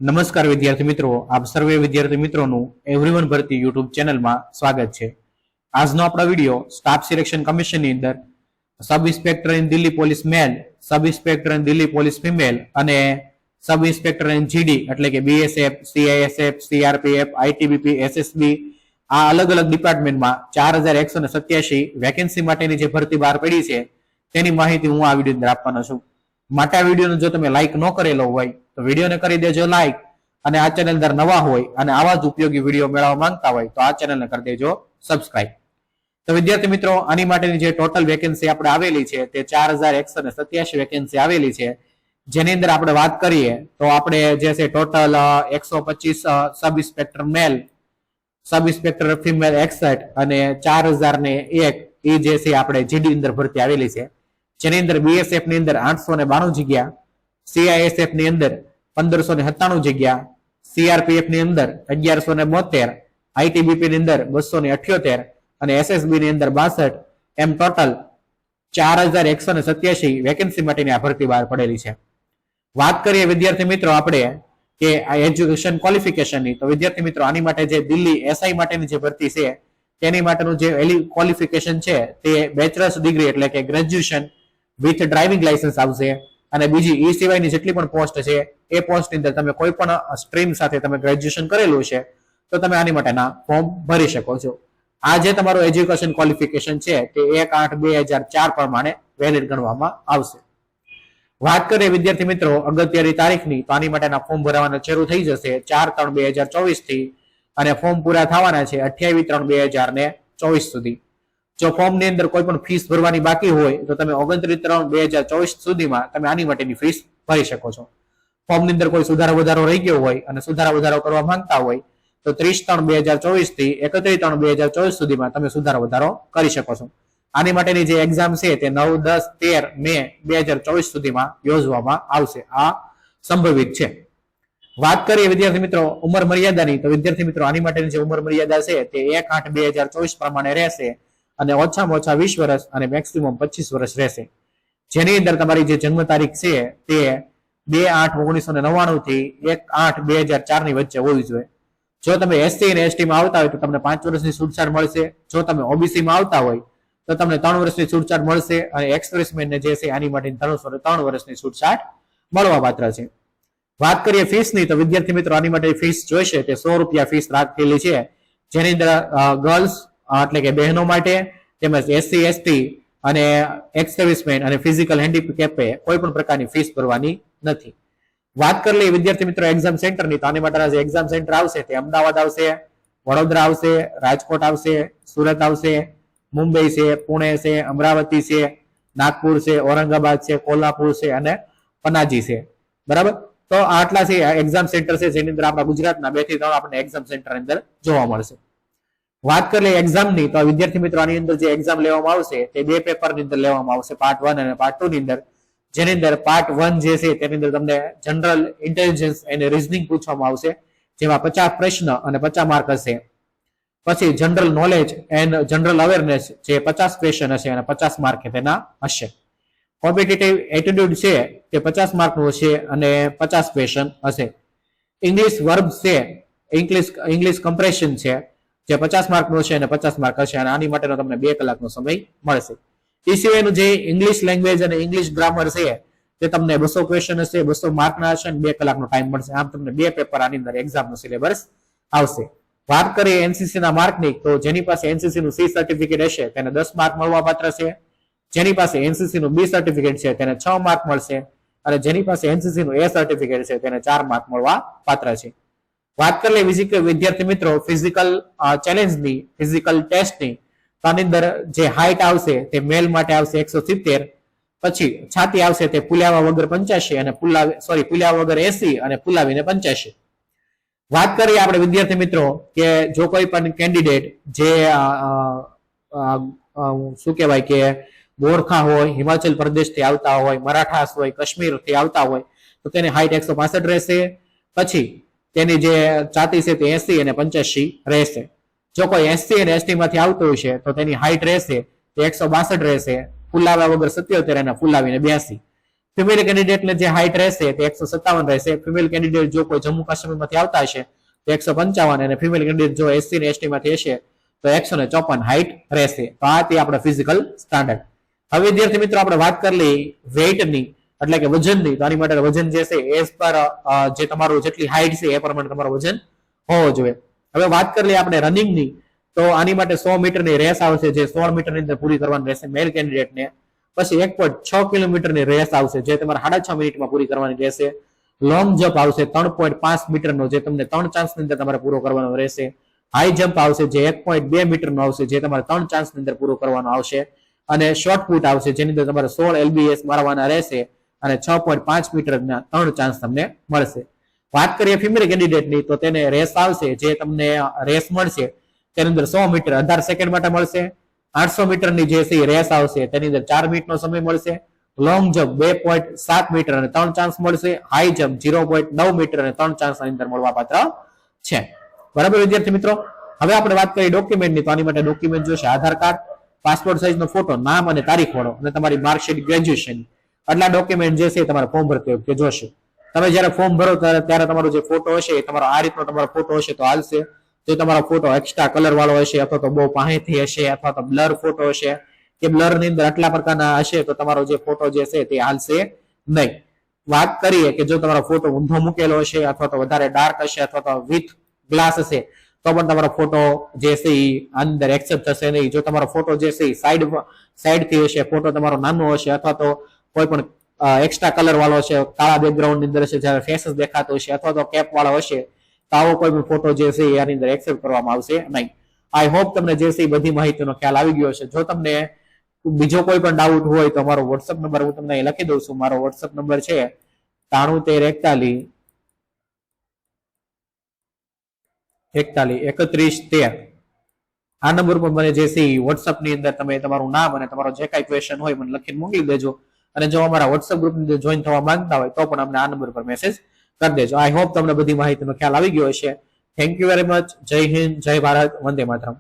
નમસ્કાર વિદ્યાર્થી મિત્રો, આપ સર્વે વિદ્યાર્થી મિત્રોનું એવરીવન ભરતી યુટ્યુબ ચેનલમાં સ્વાગત છે. આજનો આપણો વિડીયો સ્ટાફ સિલેક્શન કમિશનની અંદર sub inspector in Delhi police male, sub inspector in Delhi police female અને સબ ઇન્સ્પેક્ટર ઇન જીડી એટલે કે BSF, CISF, CRPF, ITBP, SSB આ અલગ અલગ ડિપાર્ટમેન્ટમાં 4187 વેકેન્સી માટેની જે ભરતી બહાર પડી છે તેની માહિતી હું આ વિડીયો અંદર આપવાનો છું. માટે આ વિડીયોને જો તમે લાઈક ન કરેલો હોય તો વિડીયોને કરી દેજો લાઈક, અને આ ચેનલ અંદર નવા હોય અને આવા જ ઉપયોગી વિડીયો મેળવવા માંગતા હોય તો આ ચેનલને કરી દેજો સબસ્ક્રાઇબ. તો વિદ્યાર્થી મિત્રો, આની માટેની જે ટોટલ વેકેન્સી આપણે આવેલી છે તે 4187 વેકેન્સી આવેલી છે, જેની અંદર આપણે વાત કરીએ તો આપણે જે છે ટોટલ 125 સબ ઇન્સ્પેક્ટર મેલ, સબ ઇન્સ્પેક્ટર ફિમેલ 61 અને 4001 એ જે છે આપણે જીડી અંદર ભરતી આવેલી છે, જેની અંદર બીએસએફ ની અંદર 892 જગ્યા, સીઆઈએસએફ ની અંદર 1597 જગ્યા, સીઆરપીએફ ની અંદર 1172, આઈટીબીપી ની અંદર 278 અને એસએસબી ની અંદર 62, એમ ટોટલ 4187 વેકેન્સી માટેની આ ભરતી બહાર પડેલી છે. વાત કરીએ વિદ્યાર્થી મિત્રો આપણે કે આ એજ્યુકેશન ક્વોલિફિકેશનની, તો વિદ્યાર્થી મિત્રો આની માટે જે દિલ્હી એસઆઈ માટેની જે ભરતી છે તેની માટેનું જે ક્વોલિફિકેશન છે તે બેચલર્સ ડિગ્રી એટલે કે ગ્રેજ્યુએશન વિથ ડ્રાઇવિંગ લાયસન્સ આવશે. અને બીજી એ સિવાયની જેટલી પણ પોસ્ટ છે એ પોસ્ટની અંદર તમે કોઈ પણ સ્ટ્રીમ સાથે તમે ગ્રેજ્યુએશન કરેલું છે તો તમે આની માટેના ફોર્મ ભરી શકો છો. આ જે તમારું એજ્યુકેશન ક્વોલિફિકેશન છે તે 1/8/2004 પ્રમાણે વેલિડ ગણવામાં આવશે. વાત કરીએ વિદ્યાર્થી મિત્રો અગત્યની તારીખની, તો આની માટેના ફોર્મ ભરવાના શરૂ થઈ જશે 4/3/2024 થી અને ફોર્મ પૂરા થવાના છે 28/3/2024 સુધી. જો ફોર્મ ની અંદર કોઈ પણ ફીસ ભરવાની બાકી હોય તો તમે 29/3/2024 સુધીમાં તમે આની માટેની ફીસ ભરી શકો છો. ફોર્મ ની અંદર કોઈ સુધારો વધારો રહી ગયો હોય અને સુધારા વધારો કરવા માંગતા હોય તો 30/3/2024 થી 31/3/2024 સુધીમાં તમે સુધારો વધારો કરી શકો છો. આની માટેની જે એક્ઝામ છે તે 9, 10, 13 મે 2024 સુધીમાં યોજવામાં આવશે. આ સંભવિત છે. વાત કરીએ વિદ્યાર્થી મિત્રો ઉંમર મર્યાદાની, તો વિદ્યાર્થી મિત્રો આની માટેની જે ઉંમર મર્યાદા છે તે 1/8/2024 પ્રમાણે રહેશે અને ઓછામાં ઓછા 20 વર્ષ અને મેક્સિમમ 25 વર્ષ રહેશે. જેની અંદર તમારી જે જન્મ તારીખ છે તે 2/8/1999 થી 1/8/2004 ની વચ્ચે હોવી જોઈએ. જો તમે એસસી અને એસટી માં આવતા હોય તો તમને 5 વર્ષની છૂટછાટ મળશે. જો તમે ઓબીસી માં આવતા હોય તો તમને 3 વર્ષની છૂટછાટ મળશે અને એક્સપ્રેસમેન ને જે છે આની માટે 3 વર્ષની છૂટછાટ મળવા પાત્ર છે. વાત કરીએ ફીસની, તો વિદ્યાર્થી મિત્રો આની માટે ફીસ જોઈશે તે 100 રૂપિયા ફીસ રાખેલી છે, જેની અંદર ગર્લ્સ એટલે કે બહેનો માટે તેમજ એસસી એસટી અને એક્સ સર્વિસમેન અને ફિઝિકલ હેન્ડીકેપે કોઈ પણ પ્રકારની ફીસ ભરવાની નથી. વાત કરી લઈએ વિદ્યાર્થી મિત્રો એક્ઝામ સેન્ટરની, તો આની માટેના જે એક્ઝામ સેન્ટર આવશે તે અમદાવાદ આવશે, વડોદરા આવશે, રાજકોટ આવશે, સુરત આવશે, મુંબઈ છે, પુણે છે, અમરાવતી છે, નાગપુર છે, ઔરંગાબાદ છે, કોલ્હાપુર છે અને પનાજી છે. બરાબર, તો આટલા છે એક્ઝામ સેન્ટર છે જેની અંદર આપણા ગુજરાતના 2 થી 3 આપણને એક્ઝામ સેન્ટર અંદર જોવા મળશે. વાત કરીએ એક્ઝામની, તો વિદ્યાર્થી મિત્રો આની અંદર જે એક્ઝામ લેવામાં આવશે તે 2 પેપરની અંદર લેવામાં આવશે, પાર્ટ 1 અને પાર્ટ 2 ની અંદર. જેની અંદર પાર્ટ 1 જે છે તેની અંદર તમને જનરલ ઇન્ટેલિજન્સ અને રીઝનિંગ પૂછવામાં આવશે, જેમાં 50 પ્રશ્ન અને 50 માર્ક હશે. પછી general knowledge and general awareness જે 50 ક્વેશ્ચન હશે અને 50 માર્ક તેના હશે. કોમ્પિટિટિવ એપ્ટિટ્યુડ છે તે 50 માર્કનું હશે અને 50 ક્વેશ્ચન હશે. ઇંગ્લિશ વર્બ છે, ઇંગ્લિશ કમ્પ્રેશન છે જે 50 માર્કનું હશે અને 50 માર્ક હશે અને આની માટેનો તમને 2 કલાકનો સમય મળશે. એ સિવાયનું જે ઇંગ્લિશ લેંગ્વેજ અને ઇંગ્લિશ ગ્રામર છે તે તમને 200 ક્વેશ્ચન હશે, 200 માર્કના હશે અને 2 કલાકનો ટાઈમ મળશે. આમ તમને 2 પેપર આની અંદર એક્ઝામનો સિલેબસ આવશે. વાત કરીએ એનસીસી ના માર્કની, તો જેની પાસે એનસીસી નું સી સર્ટિફિકેટ હશે તેને 10 માર્ક મળવા પાત્ર છે. જેની પાસે એનસીસી નું બી સર્ટિફિકેટ છે તેને 6 માર્ક મળશે અને જેની પાસે એનસીસી નું એ સર્ટિફિકેટ છે તેને 4 માર્ક મળવા પાત્ર છે. વાત કરીએ વિદ્યાર્થી મિત્રો ફિઝિકલ ચેલેન્જની, ફિઝિકલ ટેસ્ટની, તો આની અંદર જે હાઈટ આવશે તે મેલ માટે આવશે 170, પછી છાતી આવશે તે પુલાવા વગર 85 અને પુલાવા વગર 80 અને પુલાવીને 85. વાત કરીએ આપણે વિદ્યાર્થી મિત્રો કે જો કોઈ પણ કેન્ડિડેટ જે શું કહેવાય કે ગોરખા હોય, હિમાચલ પ્રદેશથી આવતા હોય, મરાઠાસ હોય, કાશ્મીરથી આવતા હોય તો તેની હાઈટ 165 રહેશે. પછી તેની જે છાતી છે તે 80 અને 85 રહેશે. જો કોઈ એસસી અને એસટી માંથી આવતું હોય છે તો તેની હાઈટ રહેશે તે 162 રહેશે, ફુલાવા વગર 77 અને ફુલાવીને 82. ફિમેલ કેન્ડિડેટને જે હાઈટ રહેશે તે 157 રહેશે. ફિમેલ કેન્ડિડેટ જો કોઈ જમ્મુ કાશ્મીરમાંથી આવતા હશે તો 155, અને ફિમેલ કેન્ડિડેટ જો SC ને ST માંથી હશે તો 154 હાઈટ રહેશે. તો આ તે આપણે ફિઝિકલ સ્ટાન્ડર્ડ. હવે વિદ્યાર્થી મિત્રો આપણે વાત કરી લઈ વેઇટની, એટલે કે વજનની. તો આની માટે વજન જે છે એઝ પર જે તમારું જેટલી હાઈટ છે એ પ્રમાણે તમારું વજન હોવો જોઈએ. હવે વાત કરી લઈએ આપણે રનિંગની. તો આની માટે 100 મીટરની રેસ આવશે જે 16 મીટરની અંદર પૂરી કરવાની રહેશે મેલ કેન્ડિડેટને. પછી 1.6 કિલોમીટરની રેસ આવશે જે તમારે 6.5 મિનિટમાં પૂરી કરવાની રહેશે. લોંગ જમ્પ આવશે 3.5 મીટરનો જે તમને 3 ચાન્સની અંદર તમારે પૂરો કરવાનો રહેશે. હાઈ જમ્પ આવશે જે 1.2 મીટરનો આવશે જે તમારે 3 ચાન્સની અંદર પૂરો કરવાનો આવશે. અને શોર્ટ પુટ આવશે જેની અંદર તમારે 16 LBS મારવાના રહેશે અને 6.5 મીટરના 3 ચાન્સ તમને મળશે. વાત કરીએ ફિમેલ કેન્ડિડેટની તો તેને રેસ આવશે જે તમને રેસ મળશે તેની અંદર 100 મીટર 18 સેકન્ડ માટે મળશે. 800 મીટરની જે છે રેસ આવશે તેની અંદર 4 મિનિટનો સમય મળશે. લોંગ જમ્પ 2.7 મીટર અને 3 ચાન્સ મળશે. હાઈ જમ્પ 0.9 મીટર અને 3 ચાન્સ આની અંદર મળવા પાત્ર છે. બરાબર વિદ્યાર્થી મિત્રો. હવે આપણે વાત કરીએ ડોક્યુમેન્ટની. તો આની માટે ડોક્યુમેન્ટ જોશે આધાર કાર્ડ, પાસપોર્ટ સાઇઝનો ફોટો, નામ અને તારીખ વાળો, અને તમારી માર્કશીટ, ગ્રેજ્યુએશન. આટલા ડોક્યુમેન્ટ જે છે તમારે ફોર્મ ભરતી વખતે જોશે. તમે જ્યારે ફોર્મ ભરો ત્યારે તમારો જે ફોટો હશે એ તમારો આ રીતનો તમારો ફોટો હશે તો હાલશે. જો તમારો ફોટો એક્સ્ટ્રા કલર વાળો હશે અથવા તો બહુ પાસેથી હશે અથવા તો બ્લર ફોટો હશે કે બ્લર ની અંદર આટલા પ્રકારના હશે તો તમારો જે ફોટો જે છે તે હાલશે નહીં. વાત કરીએ કે જો તમારો ફોટો ઊંધો મૂકેલો હશે અથવા તો વધારે ડાર્ક હશે અથવા તો વિથ ગ્લાસ હશે તો પણ તમારો ફોટો જે છે એ અંદર એક્સેપ્ટ થશે નહીં. જો તમારો ફોટો જે છે સાઈડ થી હશે, ફોટો તમારો નાનો હશે અથવા તો કોઈ પણ એક્સ્ટ્રા કલર વાળો હશે, કાળા બેકગ્રાઉન્ડ ની અંદર હશે, જ્યારે ફેસ દેખાતો હશે અથવા તો કેપ વાળો હશે તો આવો કોઈ પણ ફોટો જે છે એની અંદર એક્સેપ્ટ કરવામાં આવશે નહીં. આઈ હોપ તમને જે છે બધી માહિતીનો ખ્યાલ આવી ગયો હશે. જો તમને બીજો કોઈ પણ ડાઉટ હોય તો મારો વોટ્સઅપ નંબર હું તમને અહીં લખી દઉં છું. મારો વોટ્સઅપ નંબર છે 9313413113. આ નંબર પર મને જે છે વોટ્સઅપ ની અંદર તમે તમારું નામ અને તમારો જે કાંઈ ક્વેશ્ચન હોય મને લખીને મોકલી દેજો. અને જો અમારા વોટ્સઅપ ગ્રુપની અંદર જોઈન થવા માંગતા હોય તો પણ અમને આ નંબર પર મેસેજ કરી દેજો. આઈ હોપ તમને બધી માહિતીનો ખ્યાલ આવી ગયો હશે. Thank you very much. જય હિન્દ, જય ભારત, વંદે માતરમ.